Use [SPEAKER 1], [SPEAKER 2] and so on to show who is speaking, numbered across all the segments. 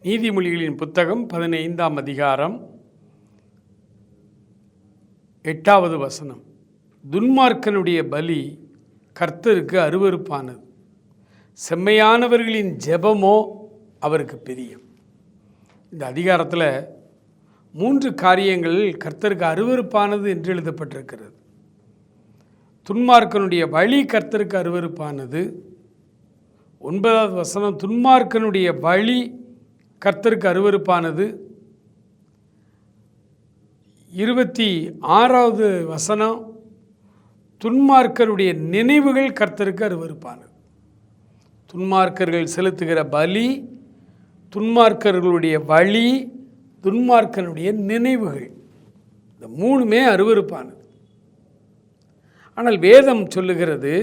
[SPEAKER 1] நீதிமொழிகளின் புத்தகம் 15ஆம் அதிகாரம் 8வது வசனம். துன்மார்க்கனுடைய பலி கர்த்தருக்கு அருவருப்பானது, செம்மையானவர்களின் ஜெபமோ அவருக்கு பிரியம். இந்த அதிகாரத்தில் 3 காரியங்கள் கர்த்தருக்கு அருவருப்பானது என்று எழுதப்பட்டிருக்கிறது. துன்மார்க்கனுடைய வழி கர்த்தருக்கு அருவருப்பானது. 9வது வசனம், துன்மார்க்கனுடைய வழி கர்த்தருக்கு அருவருப்பானது. 26வது வசனம், துன்மார்க்கருடைய நினைவுகள் கர்த்தருக்கு அருவருப்பானது. துன்மார்க்கர்கள் செலுத்துகிற பலி, துன்மார்க்கர்களுடைய வழி, துன்மார்க்கனுடைய நினைவுகள், இந்த 3மே அருவருப்பானது. ஆனால் வேதம் சொல்லுகிறது,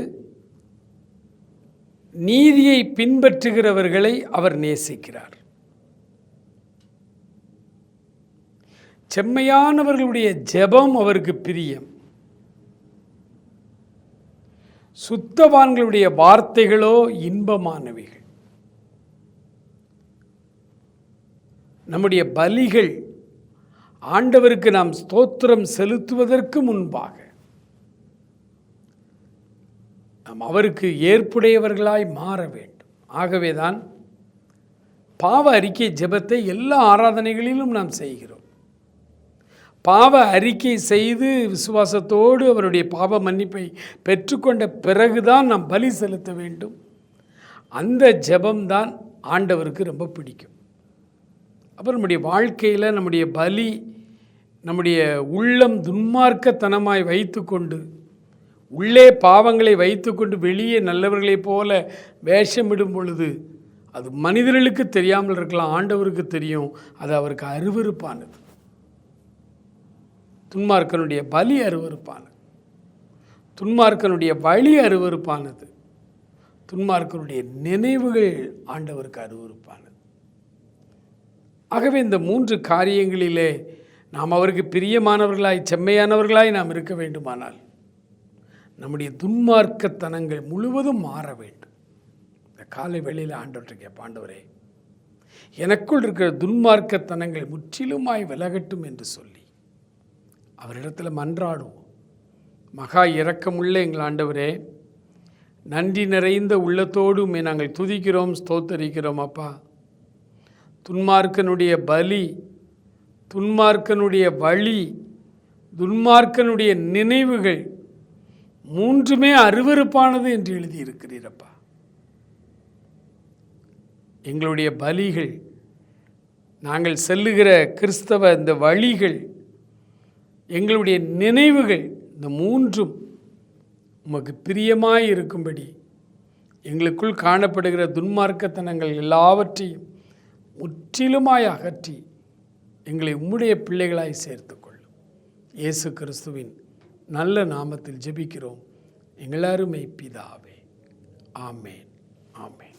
[SPEAKER 1] நீதியை பின்பற்றுகிறவர்களை அவர் நேசிக்கிறார். செம்மையானவர்களுடைய ஜெபம் அவருக்கு பிரியம். சுத்தவான்களுடைய வார்த்தைகளோ இன்பமானவைகள். நம்முடைய பலிகள் ஆண்டவருக்கு நாம் ஸ்தோத்திரம் செலுத்துவதற்கு முன்பாக நாம் அவருக்கு ஏற்புடையவர்களாய் மாற வேண்டும். ஆகவேதான் பாவ அறிக்கை ஜெபத்தை எல்லா ஆராதனைகளிலும் நாம் செய்கிறோம். பாவ அறிக்கை செய்து விசுவாசத்தோடு அவருடைய பாவ மன்னிப்பை பெற்றுக்கொண்ட பிறகுதான் நாம் பலி செலுத்த வேண்டும். அந்த ஜெபம்தான் ஆண்டவருக்கு ரொம்ப பிடிக்கும். அப்புறம் நம்முடைய வாழ்க்கையில் நம்முடைய பலி, நம்முடைய உள்ளம் துன்மார்க்கத்தனமாய் வைத்துக்கொண்டு, உள்ளே பாவங்களை வைத்துக்கொண்டு வெளியே நல்லவர்களைப் போல வேஷமிடும் பொழுது அது மனிதர்களுக்கு தெரியாமல் இருக்கலாம், ஆண்டவருக்கு தெரியும். அது அவருக்கு அருவருப்பானது. துன்மார்க்கனுடைய பலி அருவருப்பானது, துன்மார்க்கனுடைய வழி அருவருப்பானது, துன்மார்க்கனுடைய நினைவுகள் ஆண்டவருக்கு அருவருப்பானது. ஆகவே இந்த 3 காரியங்களிலே நாம் அவருக்கு பிரியமானவர்களாய், செம்மையானவர்களாய் நாம் இருக்க வேண்டுமானால் நம்முடைய துன்மார்க்கத்தனங்கள் முழுவதும் மாற வேண்டும். இந்த காலை வேளையில் ஆண்டவர்கிட்ட கேட்போம், ஆண்டவரே, எனக்குள் இருக்கிற துன்மார்க்கத்தனங்கள் முற்றிலுமாய் விலகட்டும் என்று சொல்லி அவரிடத்தில் மன்றாடுவோம். மகா இரக்கமுள்ள எங்கள் ஆண்டவரே, நன்றி நிறைந்த உள்ளத்தோடு நாங்கள் துதிக்கிறோம், ஸ்தோத்தரிக்கிறோம். அப்பா, துன்மார்க்கனுடைய பலி, துன்மார்க்கனுடைய வழி, துன்மார்க்கனுடைய நினைவுகள் 3மே அருவருப்பானது என்று எழுதியிருக்கிறீரப்பா. எங்களுடைய பலிகள், நாங்கள் செல்லுகிற கிறிஸ்தவ இந்த வழிகள், எங்களுடைய நினைவுகள், இந்த 3ம் உமக்கு பிரியமாய் இருக்கும்படி எங்களுக்குள் காணப்படுகிற துன்மார்க்கத்தனங்கள் எல்லாவற்றையும் முற்றிலுமாய் அகற்றி எங்களை உம்முடைய பிள்ளைகளாய் சேர்த்துக்கொள்ளும். இயேசு கிறிஸ்துவின் நல்ல நாமத்தில் ஜெபிக்கிறோம் எங்கள் அருமை பிதாவே. ஆமேன், ஆமேன்.